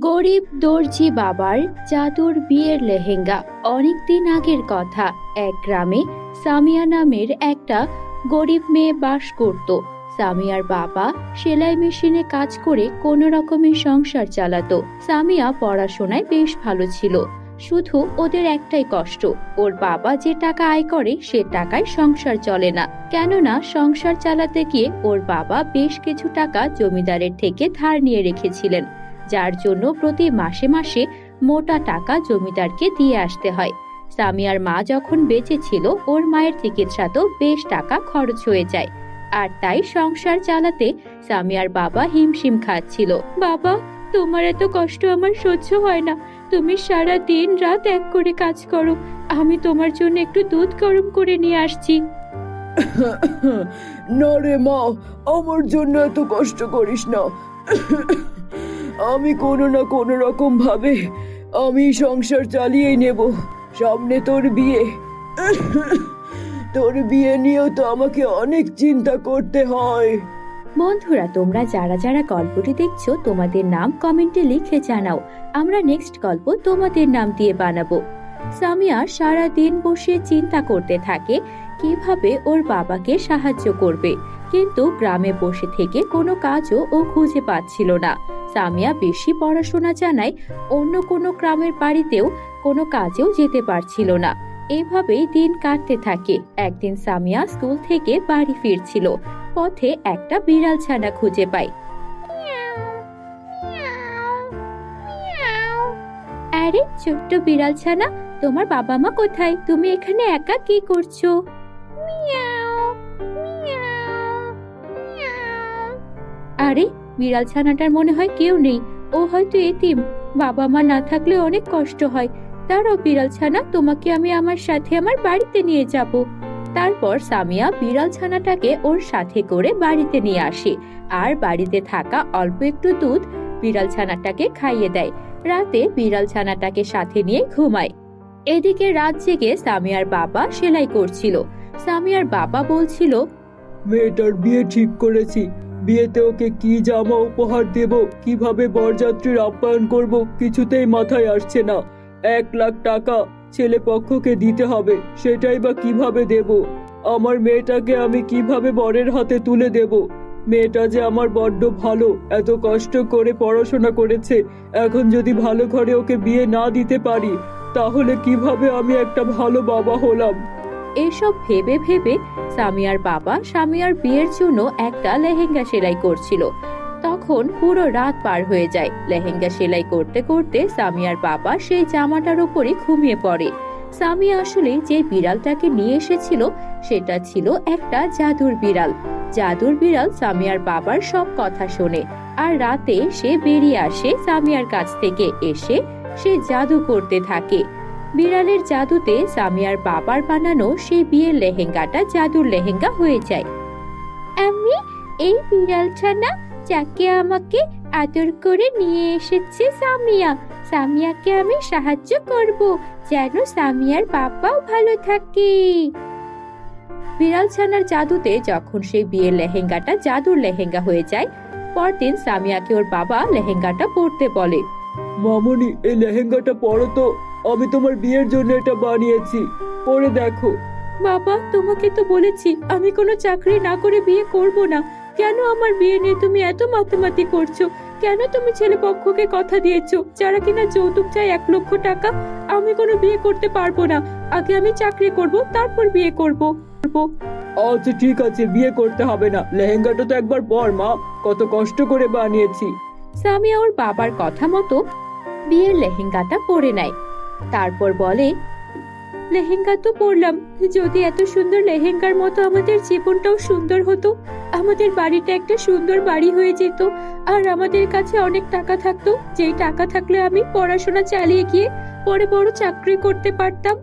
গরিব দর্জি বাবার জাদুর বিয়ের লেহেঙ্গা। অনেকদিন আগের কথা। এক গ্রামে সামিয়া নামের একটা গরিব মেয়ে বাস করত। সামিয়ার বাবা সেলাই মেশিনে কাজ করে কোনো রকমের সংসার চালাতো। সামিয়া পড়াশোনায় বেশ ভালো ছিল, শুধু ওদের একটাই কষ্ট, ওর বাবা যে টাকা আয় করে সে টাকায় সংসার চলে না। কেননা সংসার চালাতে গিয়ে ওর বাবা বেশ কিছু টাকা জমিদারের থেকে ধার নিয়ে রেখেছিলেন, যার জন্য প্রতি মাসে মাসে মোটা টাকা জমিদারকে দিয়ে আসতে হয়। সামিয়ার মা যখন বেঁচে ছিল ওর মায়ের চিকিৎসাতেও বেশ টাকা খরচ হয়ে যায়, আর তাই সংসার চালাতে সামিয়ার বাবা হিমশিম খাচ্ছিল। বাবা, তোমার এত কষ্ট আমার সহ্য হয় না, তুমি সারা দিন রাত এক করে কাজ করো, আমি তোমার জন্য একটু দুধ গরম করে নিয়ে আসছি। না রে মা, আমার জন্য এত কষ্ট করিস না। আমি কোনো না কোনো রকম ভাবে আমি সংসার চালিয়েই নেব। সামনে তোর বিয়ে, তোর বিয়ে নিয়েও তো আমাকে অনেক চিন্তা করতে হয়। বন্ধুরা, তোমরা যারা যারা গল্পটি দেখছো তোমাদের নাম কমেন্টে লিখে জানাও, আমরা নেক্সট গল্প তোমাদের নাম দিয়ে বানাবো। সামিয়া সারা দিন বসে চিন্তা করতে থাকে কিভাবে ওর বাবাকে সাহায্য করবে, কিন্তু গ্রামে বসে থেকে কোনো কাজও ও খুঁজে পাচ্ছিল না। সামিয়া বেশি পড়াশোনা জানায় অন্য কোনো গ্রামের বাড়িতেও কোনো কাজেও যেতে পারছিল না। এভাবেই দিন কাটতে থাকে। একদিন সামিয়া স্কুল থেকে বাড়ি ফিরছিল, পথে একটা বিড়াল ছানা খুঁজে পায়। আরে ছোট্ট বিড়াল ছানা, তোমার বাবা মা কোথায়? তুমি এখানে একা কি করছো? আরে বিড়াল ছানাটার মনে হয় কেউ নেই, ও হয়তো এতিম। বাবা মা না থাকলে অনেক কষ্ট হয়। দাঁড়াও বিড়াল ছানা, তোমাকে আমি আমার সাথে আমার বাড়িতে নিয়ে যাব। তারপর সামিয়া বিড়াল ছানাটাকে ওর সাথে করে বাড়িতে নিয়ে আসে, আর বাড়িতে থাকা অল্প একটু দুধ বিড়াল ছানাটাকে খাইয়ে দেয়। রাতে বিড়াল ছানাটাকে সাথে নিয়ে ঘুমায়। এদিকে রাত জেগে সামিয়ার বাবা সেলাই করছিল। সামিয়ার বাবা বলছিল, মেয়েটার বিয়ে ঠিক করেছি, বিয়েতে ওকে কি জামা উপহার দেব, কিভাবে বরযাত্রীর আপ্যায়ন করব, কিছুতেই মাথায় আসছে না। 1,00,000 টাকা ছেলে পক্ষকে দিতে হবে, সেটাই বা কিভাবে দেব? আমার মেয়েটাকে আমি কিভাবে বরের হাতে তুলে দেব? মেয়েটা যে আমার বড্ড ভালো, এত কষ্ট করে পড়াশোনা করেছে, এখন যদি ভালো ঘরে ওকে বিয়ে না দিতে পারি তাহলে কিভাবে আমি একটা ভালো বাবা হলাম? এসব ভেবে ভেবে সামিয়ার বাবা সামিয়ার বিয়ের জন্য একটা লেহেঙ্গা সেলাই করছিল। তখন পুরো রাত পার হয়ে যায়। লেহেঙ্গা সেলাই করতে করতে সামিয়ার বাবা সেই জামাটার উপরই ঘুমিয়ে পড়ে। সামিয়া আসলে যে বিড়ালটাকে নিয়ে এসেছিল সেটা ছিল একটা জাদুর বিড়াল। জাদুর বিড়াল সামিয়ার বাবার সব কথা শোনে, আর রাতে সে বেরিয়ে আসে সামিয়ার কাছ থেকে। এসে সে জাদু করতে থাকে। বিড়ালের জাদুতে সামিয়ার বাবার বানানো সেই বিয়ের লেহেঙ্গাটা জাদুর লেহেঙ্গা হয়ে যায়। আমি এই বিড়াল ছানা যাকে আমাকে আদর করে নিয়ে এসেছে সামিয়া, সামিয়াকে আমি সাহায্য করব যেন সামিয়ার বাবাও ভালো থাকে। বিড়াল ছানার জাদুতে যখন সেই বিয়ের লেহেঙ্গাটা জাদুর লেহেঙ্গা হয়ে যায়, পরদিন সামিয়াকে ওর বাবা লেহেঙ্গাটা পরতে বলে। মামুনি, এই লেহেঙ্গাটা পরো তো, আমি তোমার বিয়ের জন্য এটা বানিয়েছি, পরে দেখো। বাবা, তোমাকে তো বলেছি আমি কোনো চাকরি না করে বিয়ে করব না। কেন আমার বিয়ে নিয়ে তুমি এত মাতামাতি করছো? কেন তুমি ছেলে পক্ষকে কথা দিয়েছো যারা কিনা যৌতুক চায় 1,00,000 টাকা? আমি কোনো বিয়ে করতে পারবো না, আগে আমি চাকরি করব, তারপর বিয়ে করব। আচ্ছা ঠিক আছে, বিয়ে করতে হবে না, লেহেঙ্গাটা তো একবার পর মা, কত কষ্ট করে বানিয়েছি। সামিয়া ওর বাবার কথা মতো বিয়ের লেহেঙ্গাটা পরে নেয়। তারপর বলে, লেহেঙ্গা তো পরলাম, যদি এত সুন্দর লেহেঙ্গার মতো আমাদের জীবনটাও সুন্দর হতো, আমাদের বাড়িটা একটা সুন্দর বাড়ি হয়ে যেত, আর আমাদের কাছে অনেক টাকা থাকতো, যেই টাকা থাকলে আমি পড়াশোনা চালিয়ে গিয়ে পরে বড় চাকরি করতে পারতাম।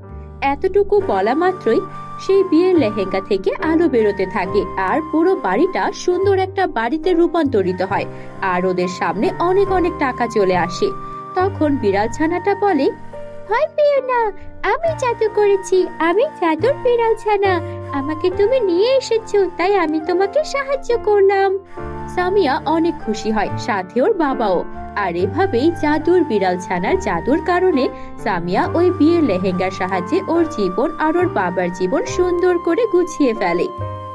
এতটুকু বলা মাত্রই সেই বিয়ের লেহেঙ্গা থেকে আলো বেরোতে থাকে, আর পুরো বাড়িটা সুন্দর একটা বাড়িতে রূপান্তরিত হয়, আর ওদের সামনে অনেক অনেক টাকা চলে আসে। তখন বিড়াল ছানাটা বলে, ভয় পেও না, আমি জাদু করেছি, আমি জাদুর বিড়াল ছানা, আমাকে তুমি নিয়ে এসেছো তাই আমি তোমাকে সাহায্য করলাম। সামিয়া অনেক খুশি হয়, সাথে ওর বাবাও। আর এভাবেই জাদুর বিড়াল ছানার জাদুর কারণে সামিয়া ওই বিয়ের লেহেঙ্গার সাহায্যে ওর জীবন আর ওর বাবার জীবন সুন্দর করে গুছিয়ে ফেলে।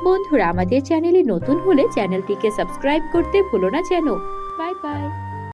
বন্ধুরা, আমাদের চ্যানেলে নতুন হলে চ্যানেলটিকে সাবস্ক্রাইব করতে ভুলো না যেন। Bye bye.